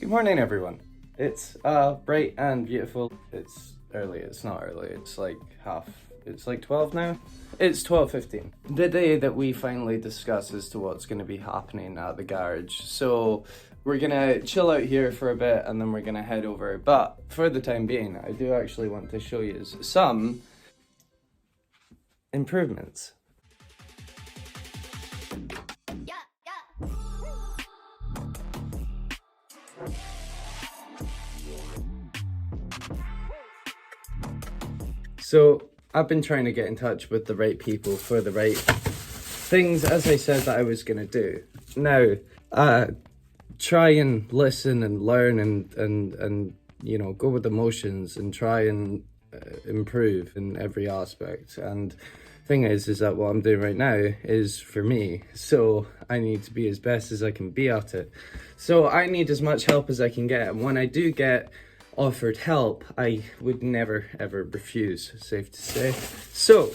Good morning, everyone. It's bright and beautiful. It's early. It's not early. It's like it's like 12 now. It's 12:15. The day that we finally discuss as to what's going to be happening at the garage. So we're gonna chill out here for a bit and then we're gonna head over. But for the time being, I do actually want to show you some improvements. So I've been trying to get in touch with the right people for the right things, as I said that I was going to do. Now, try and listen and learn and you know, go with emotions and try and improve in every aspect. And thing is that what I'm doing right now is for me, so I need to be as best as I can be at it. So I need as much help as I can get, and when I do get offered help, I would never ever refuse, safe to say. So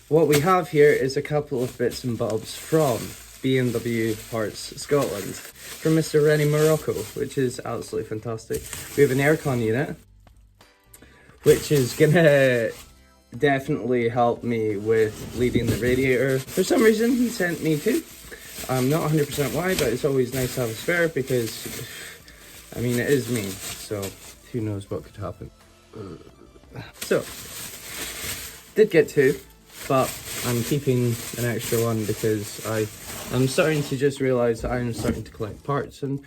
what we have here is a couple of bits and bobs from BMW Parts Scotland, from Mr. Rennie Morocco, which is absolutely fantastic. We have an aircon unit, which is gonna definitely help me with bleeding the radiator. For some reason he sent me two. I'm not 100% why, but it's always nice to have a spare because, I mean, it is me, so who knows what could happen. So, did get two, but I'm keeping an extra one because I'm starting to just realise that I'm starting to collect parts and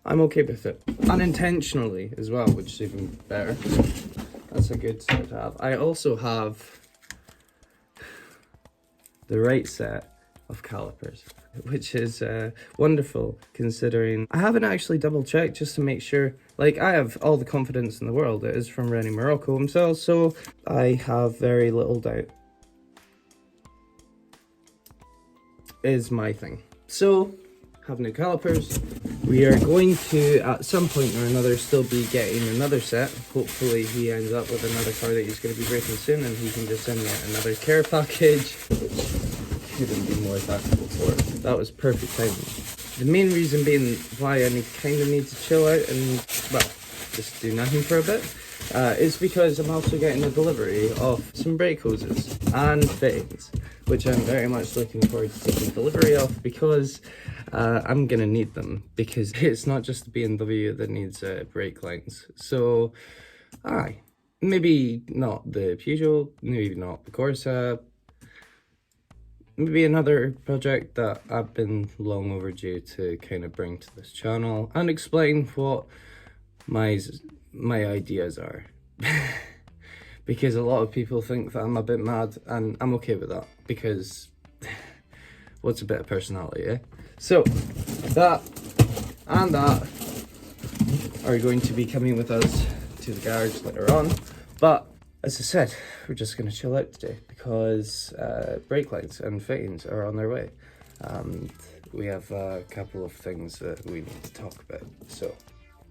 I'm okay with it. Unintentionally as well, which is even better. That's a good set to have. I also have the right set of calipers, which is wonderful considering I haven't actually double checked just to make sure. Like, I have all the confidence in the world. It is from Rennie Morocco himself, so I have very little doubt. Is my thing. So, have new calipers. We are going to, at some point or another, still be getting another set. Hopefully he ends up with another car that he's going to be breaking soon and he can just send me another care package. Couldn't be more thankful for it. That was perfect timing. The main reason being why I kind of need to chill out and, well, just do nothing for a bit, is because I'm also getting a delivery of some brake hoses and fittings, which I'm very much looking forward to taking delivery of because I'm going to need them, because it's not just the BMW that needs brake lines. So, maybe not the Peugeot, maybe not the Corsa, maybe another project that I've been long overdue to kind of bring to this channel and explain what my ideas are. Because a lot of people think that I'm a bit mad, and I'm okay with that because what's a bit of personality, eh? So that and that are going to be coming with us to the garage later on, but as I said, we're just going to chill out today because brake lights and fittings are on their way. And we have a couple of things that we need to talk about. So,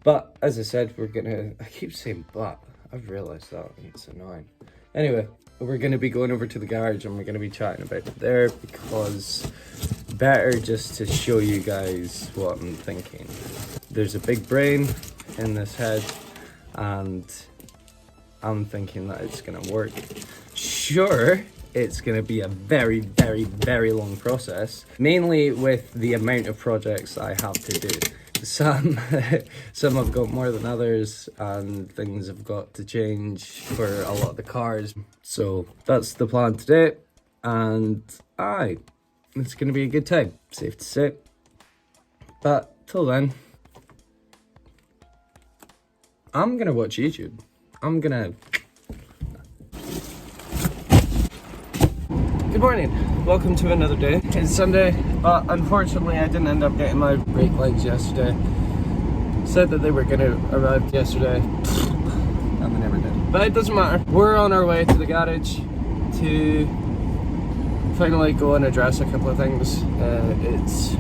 but as I said, I keep saying but, I've realised that and it's annoying. Anyway, we're going to be going over to the garage and we're going to be chatting about it there because better just to show you guys what I'm thinking. There's a big brain in this head and I'm thinking that it's gonna work. Sure, it's gonna be a very, very, very long process, mainly with the amount of projects I have to do. Some have got more than others, and things have got to change for a lot of the cars. So that's the plan today, and it's gonna be a good time, safe to say. But till then, I'm gonna watch YouTube. Good morning, welcome to another day. It's Sunday, but unfortunately I didn't end up getting my brake lights yesterday. Said that they were gonna arrive yesterday, and they never did. But it doesn't matter. We're on our way to the garage to finally go and address a couple of things. It's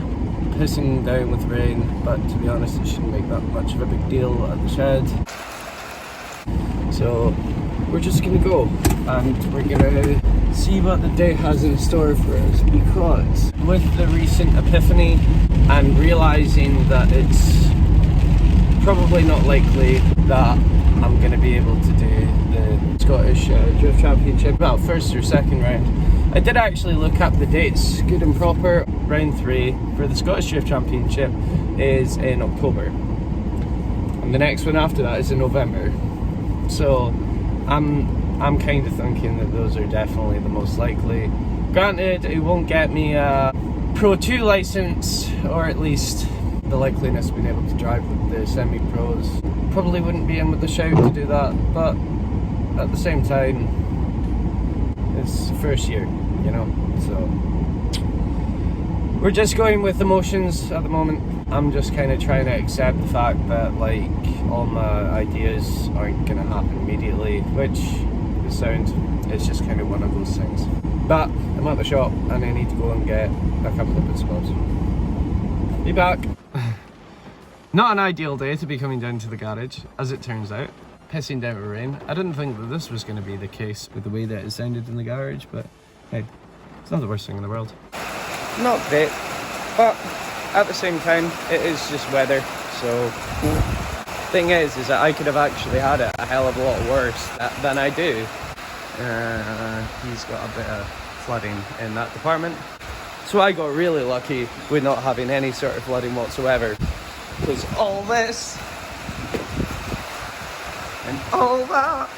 pissing down with rain, but to be honest it shouldn't make that much of a big deal at the shed. So we're just gonna go and we're gonna see what the day has in store for us, because with the recent epiphany and realizing that it's probably not likely that I'm going to be able to do the Scottish Drift Championship, well, first or second round. I did actually look up the dates, good and proper. Round 3 for the Scottish Drift Championship is in October, and the next one after that is in November. So I'm kind of thinking that those are definitely the most likely. Granted, it won't get me a Pro 2 license, or at least the likeliness of being able to drive with the semi-pros. Probably wouldn't be in with the shout to do that, but at the same time, it's the first year, you know, so we're just going with emotions at the moment. I'm just kind of trying to accept the fact that, like, all my ideas aren't going to happen immediately, which is sound. It's just kind of one of those things. But I'm at the shop and I need to go and get a couple of bits and bobs. Be back. Not an ideal day to be coming down to the garage, as it turns out. Pissing down with rain. I didn't think that this was going to be the case with the way that it sounded in the garage, but hey, it's not the worst thing in the world. Not great, but at the same time, it is just weather, so... Thing is that I could have actually had it a hell of a lot worse than I do. He's got a bit of flooding in that department. So I got really lucky with not having any sort of flooding whatsoever. Because all this and all that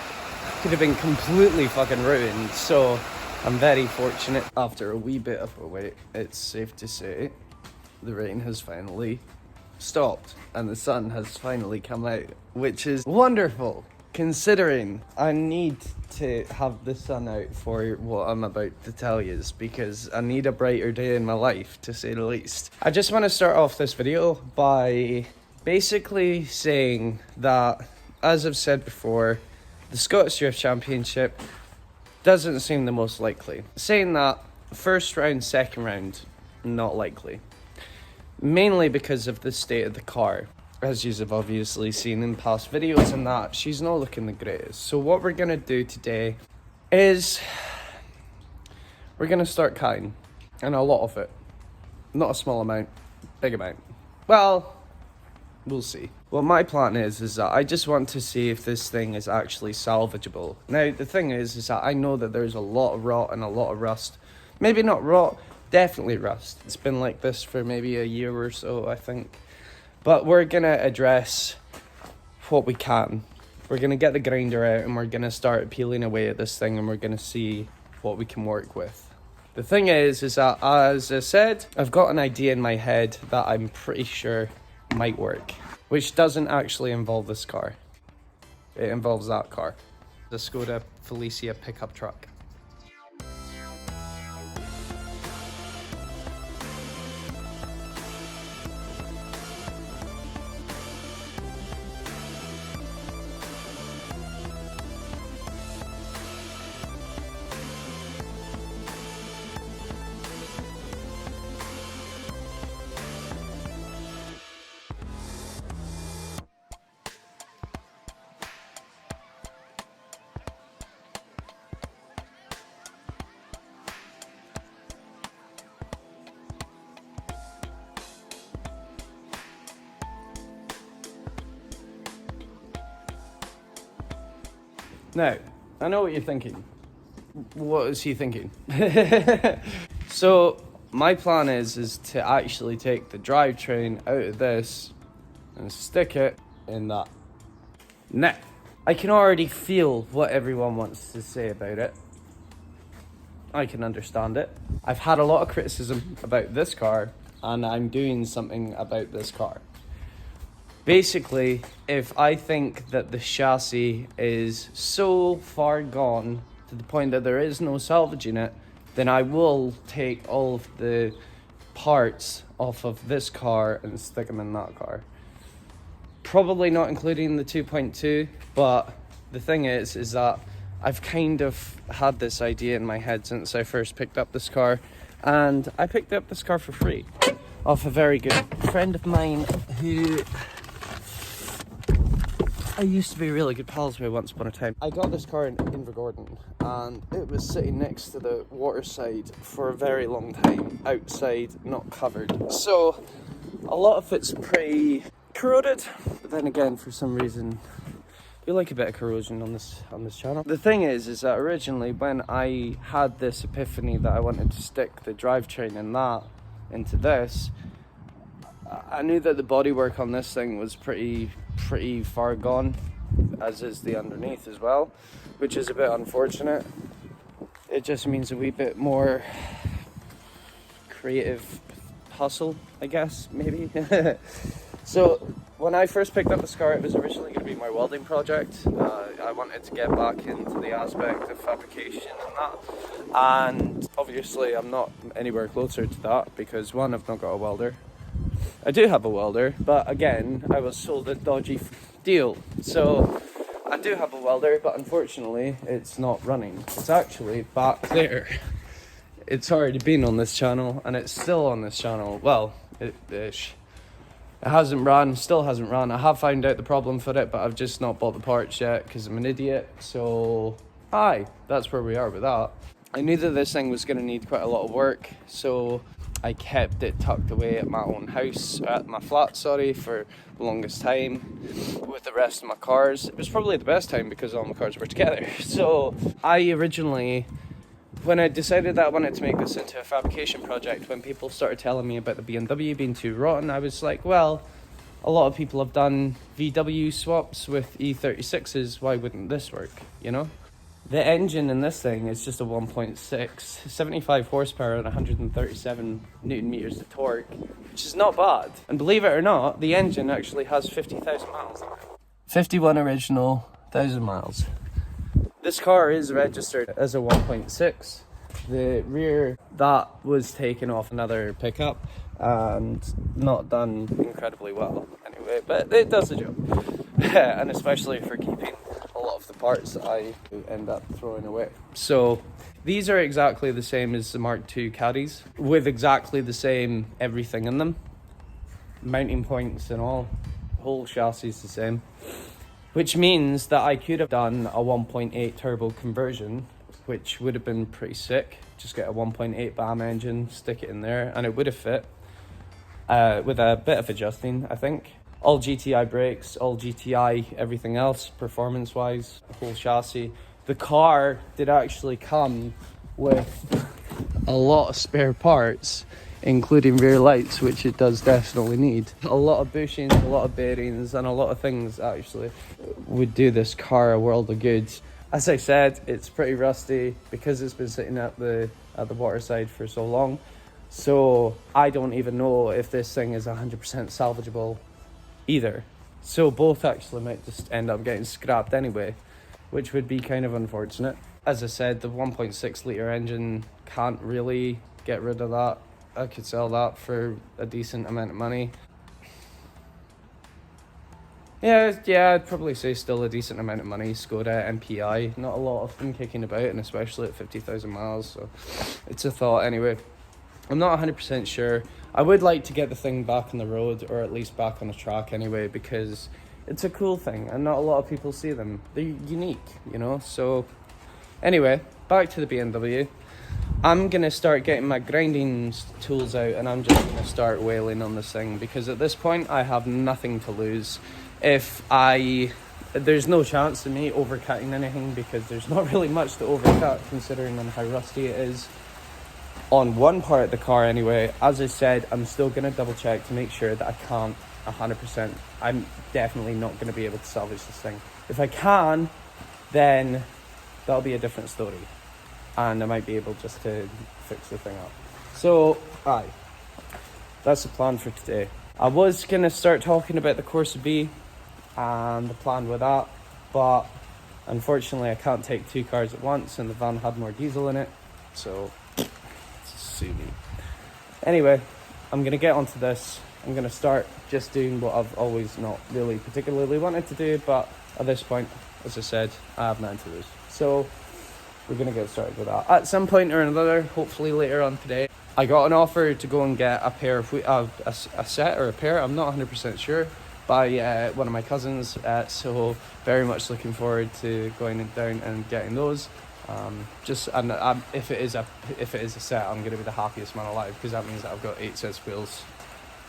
could have been completely fucking ruined. So I'm very fortunate. After a wee bit of a wait, it's safe to say the rain has finally stopped and the sun has finally come out, which is wonderful, considering I need to have the sun out for what I'm about to tell you, because I need a brighter day in my life, to say the least. I just want to start off this video by basically saying that, as I've said before, the Scottish Drift Championship doesn't seem the most likely. Saying that, first round, second round, not likely. Mainly because of the state of the car. As you've obviously seen in past videos and that, she's not looking the greatest. So what we're going to do today is we're going to start cutting. And a lot of it. Not a small amount, big amount. Well, we'll see. What my plan is that I just want to see if this thing is actually salvageable. Now, the thing is that I know that there's a lot of rot and a lot of rust. Maybe not rot, definitely rust. It's been like this for maybe a year or so, I think. But we're going to address what we can. We're going to get the grinder out and we're going to start peeling away at this thing and we're going to see what we can work with. The thing is that, as I said, I've got an idea in my head that I'm pretty sure might work, which doesn't actually involve this car. It involves that car. The Skoda Felicia Pickup truck. Now, I know what you're thinking. What is he thinking? So, my plan is to actually take the drivetrain out of this and stick it in that. Now, I can already feel what everyone wants to say about it. I can understand it. I've had a lot of criticism about this car, and I'm doing something about this car. Basically, if I think that the chassis is so far gone to the point that there is no salvaging it, then I will take all of the parts off of this car and stick them in that car. Probably not including the 2.2, but the thing is that I've kind of had this idea in my head since I first picked up this car, and I picked up this car for free off a very good friend of mine who I used to be really good pals with once upon a time. I got this car in Invergordon and it was sitting next to the waterside for a very long time, outside, not covered. So a lot of it's pretty corroded. But then again, for some reason, we like a bit of corrosion on this channel. The thing is that originally when I had this epiphany that I wanted to stick the drivetrain and that into this, I knew that the bodywork on this thing was pretty far gone, as is the underneath as well, which is a bit unfortunate. It just means a wee bit more creative hustle, I guess, maybe. So when I first picked up this car, it was originally going to be my welding project. I wanted to get back into the aspect of fabrication and that, and obviously I'm not anywhere closer to that because one, I've not got a welder. I do have a welder, but again, I was sold a dodgy deal. So I do have a welder, but unfortunately it's not running. It's actually back there. It's already been on this channel and it's still on this channel. Well, ish. It hasn't run, still hasn't run. I have found out the problem for it, but I've just not bought the parts yet because I'm an idiot. So, that's where we are with that. I knew that this thing was going to need quite a lot of work, so I kept it tucked away at my own house, at my flat, sorry, for the longest time with the rest of my cars. It was probably the best time because all my cars were together. So, I originally, when I decided that I wanted to make this into a fabrication project, when people started telling me about the BMW being too rotten, I was like, well, a lot of people have done VW swaps with E46s, why wouldn't this work, you know? The engine in this thing is just a 1.6, 75 horsepower and 137 newton meters of torque, which is not bad. And believe it or not, the engine actually has 50,000 miles on it. 51 original, 1,000 miles. This car is registered as a 1.6. The rear, that was taken off another pickup and not done incredibly well anyway, but it does the job. And especially for keeping a lot of the parts that I end up throwing away. So these are exactly the same as the Mark II Caddies, with exactly the same everything in them. Mounting points and all, whole chassis is the same. Which means that I could have done a 1.8 turbo conversion, which would have been pretty sick. Just get a 1.8 BAM engine, stick it in there, and it would have fit. With a bit of adjusting, I think. All GTI brakes, all GTI, everything else, performance-wise, the whole chassis. The car did actually come with a lot of spare parts, including rear lights, which it does definitely need. A lot of bushings, a lot of bearings, and a lot of things actually would do this car a world of good. As I said, it's pretty rusty because it's been sitting at the waterside for so long. So I don't even know if this thing is 100% salvageable either. So both actually might just end up getting scrapped anyway, which would be kind of unfortunate. As I said, the 1.6 litre engine can't really get rid of that. I could sell that for a decent amount of money. Yeah, I'd probably say still a decent amount of money. Skoda MPI, not a lot of them kicking about, and especially at 50,000 miles, so it's a thought anyway. I'm not 100% sure. I would like to get the thing back on the road, or at least back on the track anyway, because it's a cool thing, and not a lot of people see them. They're unique, you know? So, anyway, back to the BMW. I'm going to start getting my grinding tools out, and I'm just going to start wailing on this thing, because at this point, I have nothing to lose. There's no chance of me overcutting anything, because there's not really much to overcut, considering on how rusty it is. On one part of the car anyway, as I said, I'm still going to double check to make sure that I can't 100%. I'm definitely not going to be able to salvage this thing. If I can, then that'll be a different story. And I might be able just to fix the thing up. So, that's the plan for today. I was going to start talking about the Corsa B and the plan with that, but unfortunately I can't take two cars at once, and the van had more diesel in it, so sue me. Anyway, I'm going to get onto this. I'm going to start just doing what I've always not really particularly wanted to do, but at this point, as I said, I have nothing to lose. So we're going to get started with that. At some point or another, hopefully later on today, I got an offer to go and get a pair of a set or a pair, I'm not 100% sure, by one of my cousins. So very much looking forward to going down and getting those. If it is a set, I'm going to be the happiest man alive, because that means that I've got 8 sets of wheels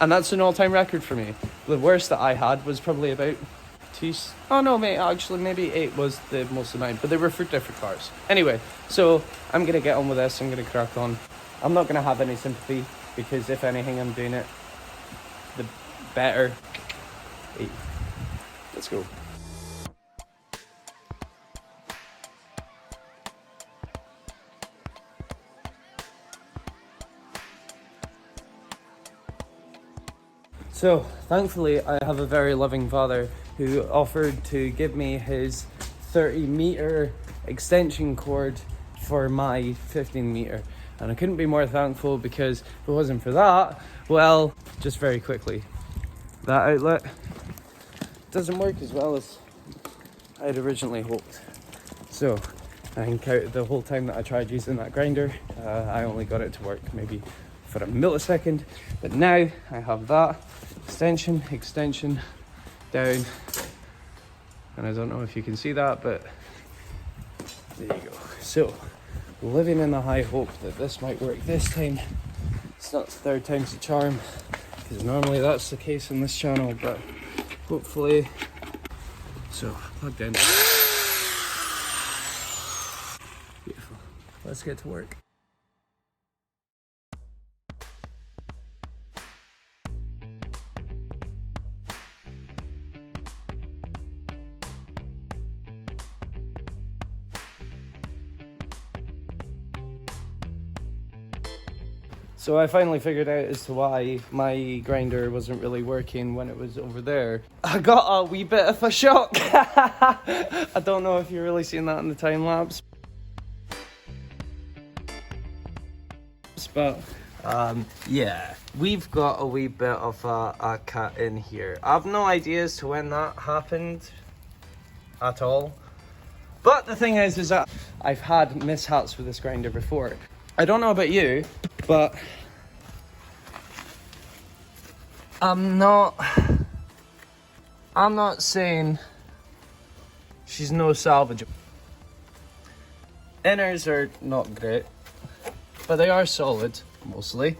And that's an all-time record for me. The worst that I had was probably about oh no mate, actually maybe 8 was the most of mine, but they were for different cars. Anyway, so I'm gonna get on with this. I'm gonna crack on. I'm not gonna have any sympathy, because if anything, I'm doing it the better. Hey, let's go. So, thankfully, I have a very loving father who offered to give me his 30-meter extension cord for my 15-meter. And I couldn't be more thankful, because if it wasn't for that, well, just very quickly, that outlet doesn't work as well as I'd originally hoped. So, I think out the whole time that I tried using that grinder, I only got it to work maybe for a millisecond. But now I have that extension down, and I don't know if you can see that, but there you go. So, living in the high hope that this might work this time. It's not the third time's the charm, because normally that's the case in this channel, but hopefully. So, plugged in. Beautiful. Let's get to work. So I finally figured out as to why my grinder wasn't really working when it was over there. I got a wee bit of a shock. I don't know if you're really seeing that in the time lapse. But yeah, we've got a wee bit of a cut in here. I've no idea as to when that happened at all. But the thing is that I've had mishaps with this grinder before. I don't know about you, but I'm not saying she's no salvageable. Inners are not great, but they are solid, mostly.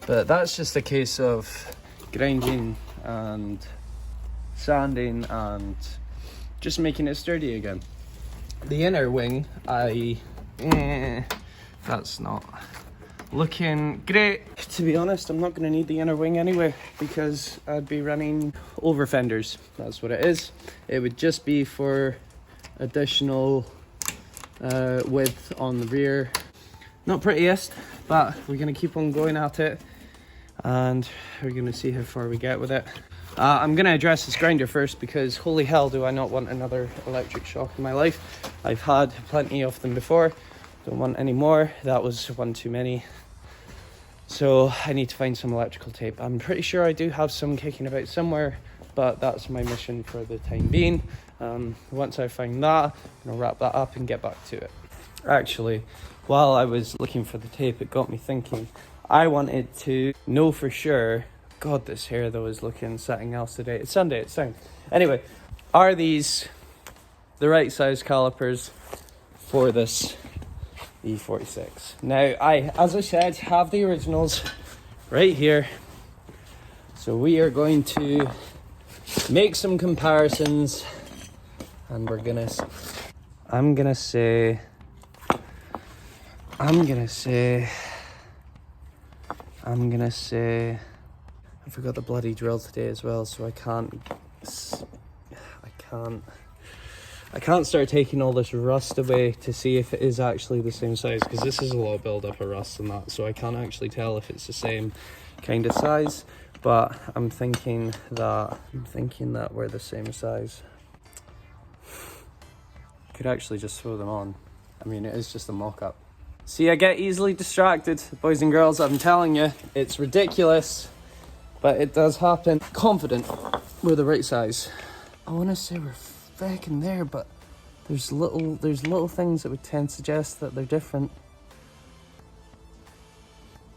But that's just a case of grinding and sanding and just making it sturdy again. The inner wing, that's not looking great. To be honest, I'm not going to need the inner wing anyway, because I'd be running over fenders. That's what it is. It would just be for additional width on the rear. Not prettiest, but we're going to keep on going at it, and we're going to see how far we get with it. I'm going to address this grinder first, because holy hell do I not want another electric shock in my life. I've had plenty of them before, don't want any more. That was one too many. So I need to find some electrical tape. I'm pretty sure I do have some kicking about somewhere, but that's my mission for the time being. Once I find that, I'm going to wrap that up and get back to it. Actually, while I was looking for the tape, it got me thinking. I wanted to know for sure. God, this hair though is looking something else today. It's Sunday, it's sound. Anyway, are these the right size calipers for this E46? Now, as I said, have the originals right here. So we are going to make some comparisons, and I'm gonna say I forgot the bloody drill today as well, so I can't start taking all this rust away to see if it is actually the same size, because this is a lot of build up of rust and that, so I can't actually tell if it's the same kind of size. But I'm thinking that we're the same size. Could actually just throw them on. I mean, it is just a mock-up. See, I get easily distracted, boys and girls. I'm telling you, it's ridiculous, but it does happen. Confident we're the right size. I want to say we're fucking there, but there's little things that would tend to suggest that they're different.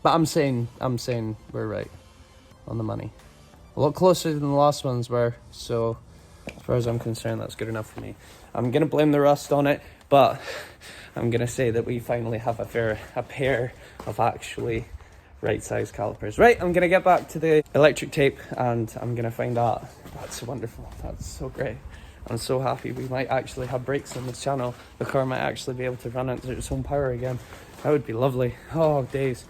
But I'm saying we're right on the money. A lot closer than the last ones were, so as far as I'm concerned, that's good enough for me. I'm gonna blame the rust on it, but I'm gonna say that we finally have a pair of actually right size calipers. Right, I'm gonna get back to the electric tape and I'm gonna find out. That's wonderful, that's so great. I'm so happy we might actually have brakes on this channel. The car might actually be able to run into its own power again. That would be lovely. Oh, days.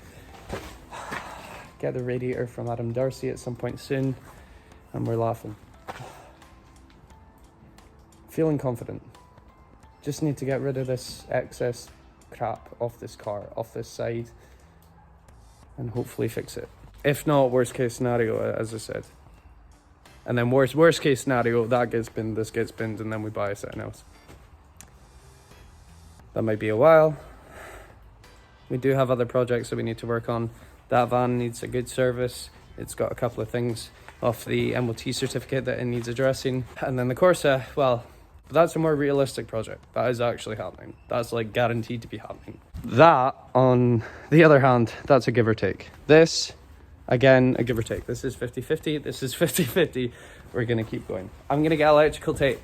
Get the radiator from Adam Darcy at some point soon and we're laughing. Feeling confident. Just need to get rid of this excess crap off this car, off this side, and hopefully fix it. If not, worst case scenario, as I said. And then worst case scenario, that gets binned, this gets binned, and then we buy something else. That might be a while. We do have other projects that we need to work on. That van needs a good service. It's got a couple of things off the MOT certificate that it needs addressing. And then the Corsa, well, that's a more realistic project. That is actually happening. That's like guaranteed to be happening. That, on the other hand, that's a give or take. This, again, a give or take. This is 50-50, this is 50-50. We're gonna keep going. I'm gonna get electrical tape.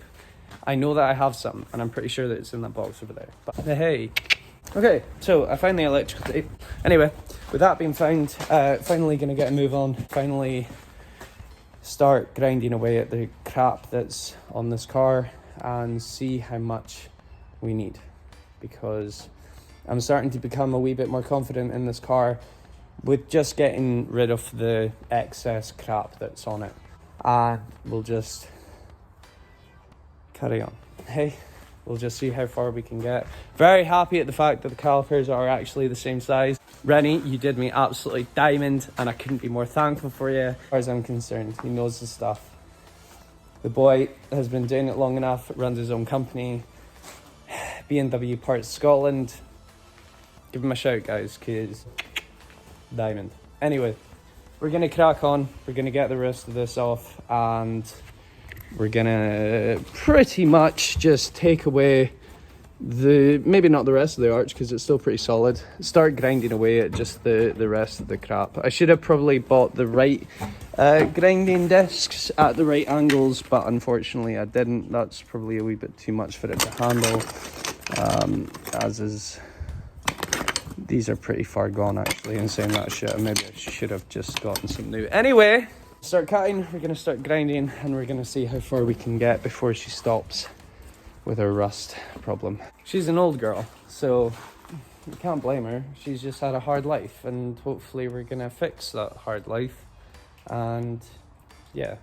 I know that I have some, and I'm pretty sure that it's in that box over there. But hey. Okay, so I found the electrical tape. Anyway, with that being found, finally gonna get a move on. Finally start grinding away at the crap that's on this car and see how much we need, because I'm starting to become a wee bit more confident in this car with just getting rid of the excess crap that's on it, and we'll just carry on. Hey, we'll just see how far we can get. Very happy at the fact that the calipers are actually the same size. Rennie, you did me absolutely diamond, and I couldn't be more thankful for you. As far as I'm concerned, he knows the stuff. The boy has been doing it long enough, runs his own company, BMW Parts Scotland. Give him a shout, guys, because diamond. Anyway, we're gonna crack on. We're gonna get the rest of this off, and we're gonna pretty much just take away the, maybe not the rest of the arch because it's still pretty solid, start grinding away at just the rest of the crap. I should have probably bought the right grinding discs at the right angles, but unfortunately I didn't. That's probably a wee bit too much for it to handle, as is, these are pretty far gone actually. In saying that shit, maybe I should have just gotten some new. Anyway, start cutting, we're gonna start grinding, and we're gonna see how far we can get before she stops with her rust problem. She's an old girl, so you can't blame her. She's just had a hard life, and hopefully we're gonna fix that hard life. And yeah.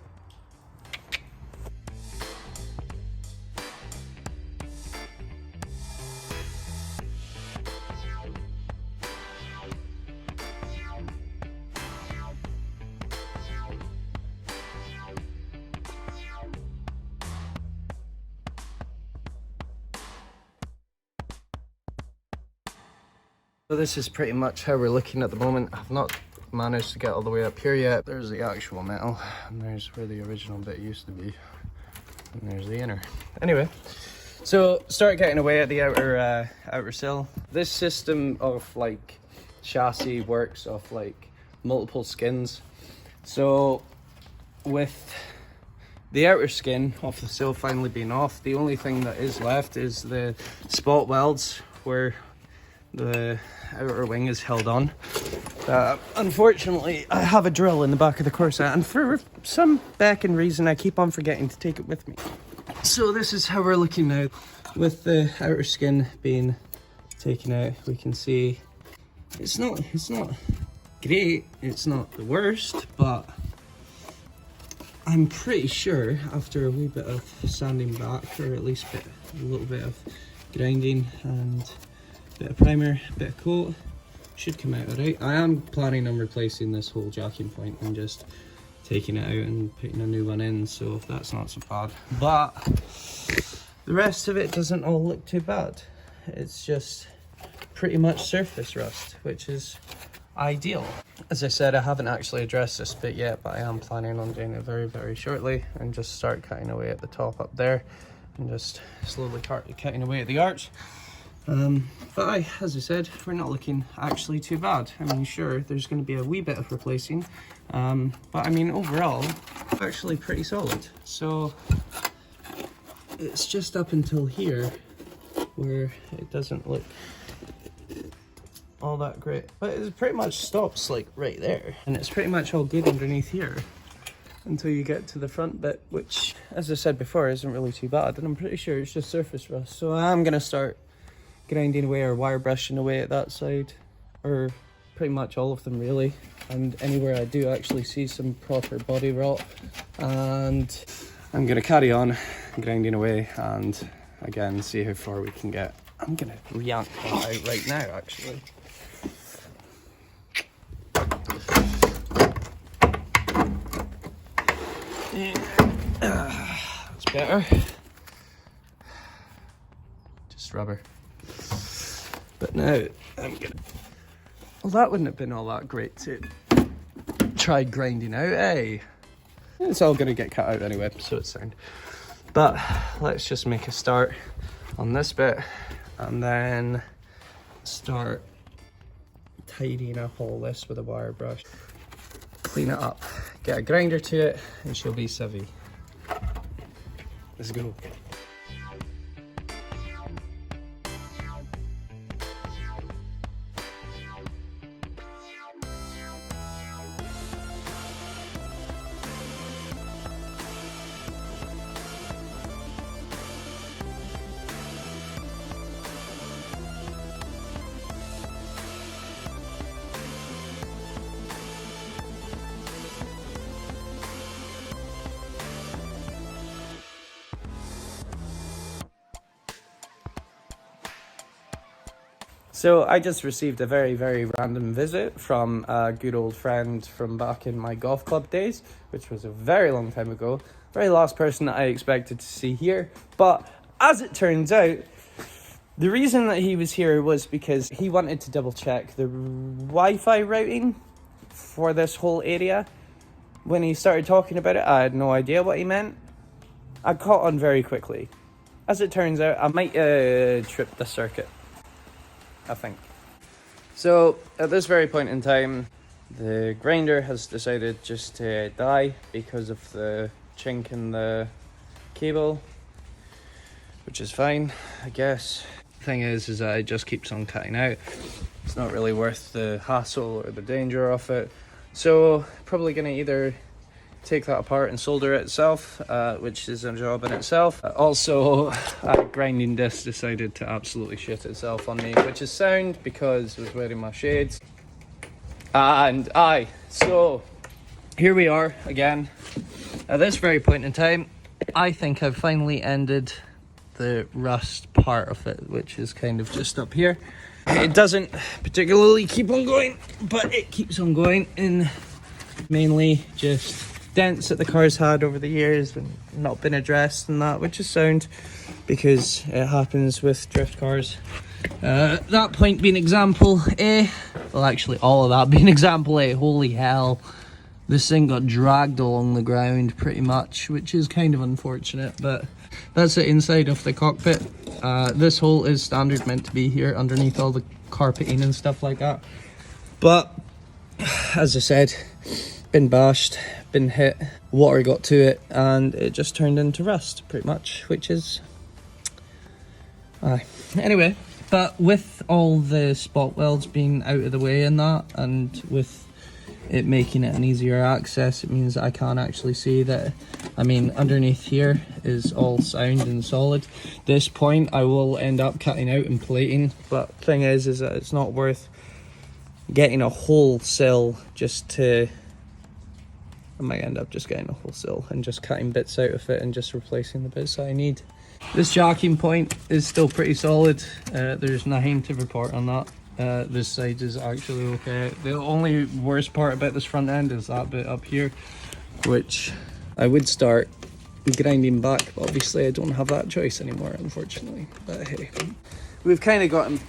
So this is pretty much how we're looking at the moment. I've not managed to get all the way up here yet. There's the actual metal, and there's where the original bit used to be, and there's the inner. Anyway, so start getting away at the outer sill. This system of like chassis works off like multiple skins. So with the outer skin off the sill finally being off, the only thing that is left is the spot welds where the outer wing is held on. Unfortunately, I have a drill in the back of the Corsa, and for some becking reason I keep on forgetting to take it with me. So this is how we're looking now. With the outer skin being taken out, we can see it's not great, it's not the worst, but I'm pretty sure after a wee bit of sanding back, or at least a little bit of grinding and bit of primer, bit of coat, should come out alright. I am planning on replacing this whole jacking point and just taking it out and putting a new one in, so that's not so bad. But the rest of it doesn't all look too bad. It's just pretty much surface rust, which is ideal. As I said, I haven't actually addressed this bit yet, but I am planning on doing it very, very shortly, and just start cutting away at the top up there and just slowly cutting away at the arch. But as I said, we're not looking actually too bad. I mean, sure, there's going to be a wee bit of replacing, but I mean, overall, actually pretty solid. So it's just up until here where it doesn't look all that great, but it pretty much stops like right there, and it's pretty much all good underneath here until you get to the front bit, which, as I said before, isn't really too bad, and I'm pretty sure it's just surface rust. So I'm gonna start grinding away or wire brushing away at that side, or pretty much all of them really, and anywhere I do actually see some proper body rot. And I'm gonna carry on grinding away and again see how far we can get. I'm gonna yank that out right now actually. That's better. Just rubber. But now I'm gonna... Well, that wouldn't have been all that great to try grinding out, eh? It's all gonna get cut out anyway, so it's sound. But let's just make a start on this bit and then start tidying up all this with a wire brush. Clean it up, get a grinder to it, and she'll be civvy. Let's go. So I just received a very, very random visit from a good old friend from back in my golf club days, which was a very long time ago. Very last person that I expected to see here. But as it turns out, the reason that he was here was because he wanted to double check the Wi-Fi routing for this whole area. When he started talking about it, I had no idea what he meant. I caught on very quickly. As it turns out, I might trip the circuit, I think. So at this very point in time, the grinder has decided just to die because of the chink in the cable, which is fine, I guess. Thing is that it just keeps on cutting out. It's not really worth the hassle or the danger of it. So probably gonna either take that apart and solder it itself, which is a job in itself. Also, grinding disc decided to absolutely shit itself on me, which is sound because I was wearing my shades. And so here we are again. At this very point in time, I think I've finally ended the rust part of it, which is kind of just up here. It doesn't particularly keep on going, but it keeps on going in mainly just dents that the car's had over the years and not been addressed and that, which is sound because it happens with drift cars. That point being example A, well actually all of that being example A. Holy hell, this thing got dragged along the ground pretty much, which is kind of unfortunate, but that's the inside of the cockpit. This hole is standard meant to be here underneath all the carpeting and stuff like that, but as I said, been bashed, been hit, water got to it, and it just turned into rust pretty much, which is anyway. But with all the spot welds being out of the way and that, and with it making it an easier access, it means that I can actually see that, I mean, underneath here is all sound and solid. This point I will end up cutting out and plating, but thing is that it's not worth getting a whole sill just to... I might end up just getting a whole sill and just cutting bits out of it and just replacing the bits that I need. This jacking point is still pretty solid. There's nothing to report on that. This side is actually okay. The only worst part about this front end is that bit up here, which I would start grinding back, but obviously I don't have that choice anymore, unfortunately. But hey, we've kind of gotten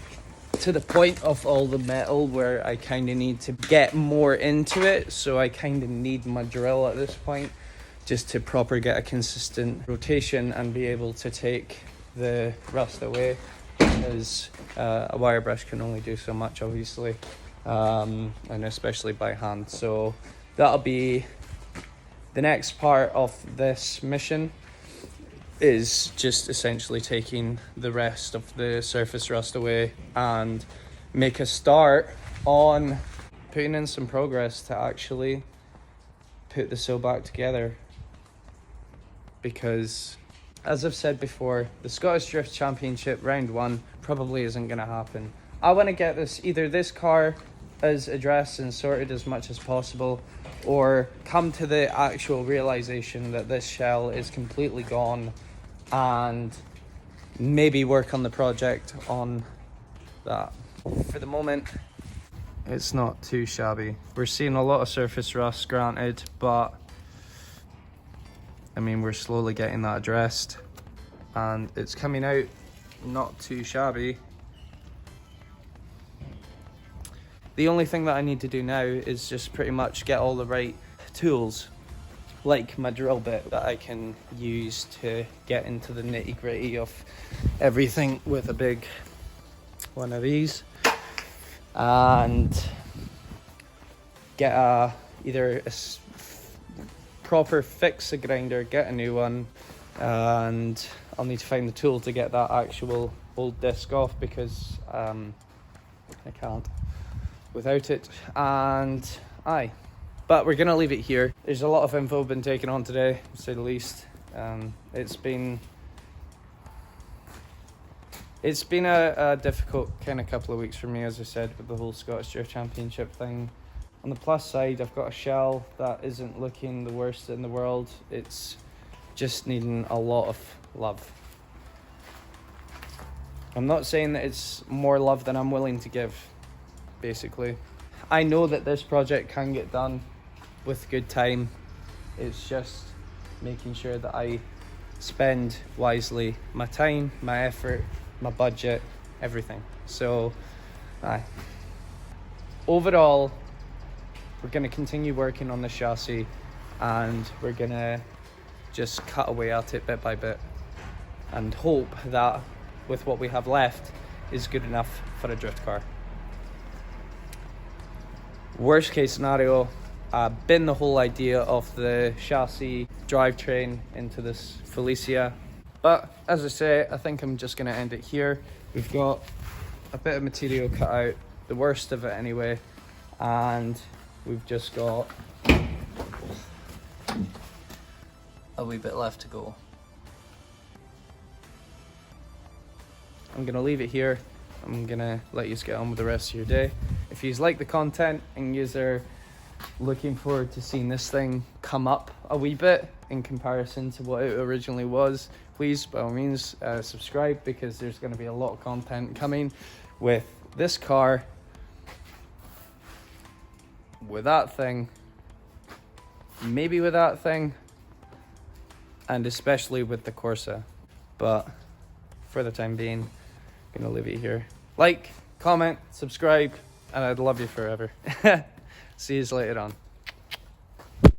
to the point of all the metal where I kind of need to get more into it, so I kind of need my drill at this point just to proper get a consistent rotation and be able to take the rust away, because a wire brush can only do so much, obviously, and especially by hand. So that'll be the next part of this mission, is just essentially taking the rest of the surface rust away and make a start on putting in some progress to actually put the sill back together. Because, as I've said before, the Scottish Drift Championship round 1 probably isn't going to happen. I want to get this car as addressed and sorted as much as possible, or come to the actual realization that this shell is completely gone, and maybe work on the project on that. For the moment, it's not too shabby. We're seeing a lot of surface rust, granted, but I mean, we're slowly getting that addressed, and it's coming out not too shabby. The only thing that I need to do now is just pretty much get all the right tools, like my drill bit, that I can use to get into the nitty-gritty of everything with a big one of these, and get either a proper fix a grinder, get a new one, and I'll need to find the tool to get that actual old disc off, because I can't without it. And but we're gonna leave it here. There's a lot of info been taken on today, to say the least. It's been a difficult kind of couple of weeks for me, as I said, with the whole Scottish Drift Championship thing. On the plus side, I've got a shell that isn't looking the worst in the world. It's just needing a lot of love. I'm not saying that it's more love than I'm willing to give, basically. I know that this project can get done with good time. It's just making sure that I spend wisely my time, my effort, my budget, everything. So, overall, we're going to continue working on the chassis, and we're going to just cut away at it bit by bit, and hope that with what we have left is good enough for a drift car. Worst case scenario, bin the whole idea of the chassis drivetrain into this Felicia. But as I say, I think I'm just going to end it here. We've got a bit of material cut out, the worst of it anyway, and we've just got a wee bit left to go. I'm going to leave it here. I'm going to let you get on with the rest of your day. If you like the content and you are looking forward to seeing this thing come up a wee bit in comparison to what it originally was, please, by all means, subscribe, because there's going to be a lot of content coming with this car, with that thing, maybe with that thing, and especially with the Corsa. But for the time being, I'm going to leave it here. Like, comment, subscribe, and I'd love you forever. See you later on.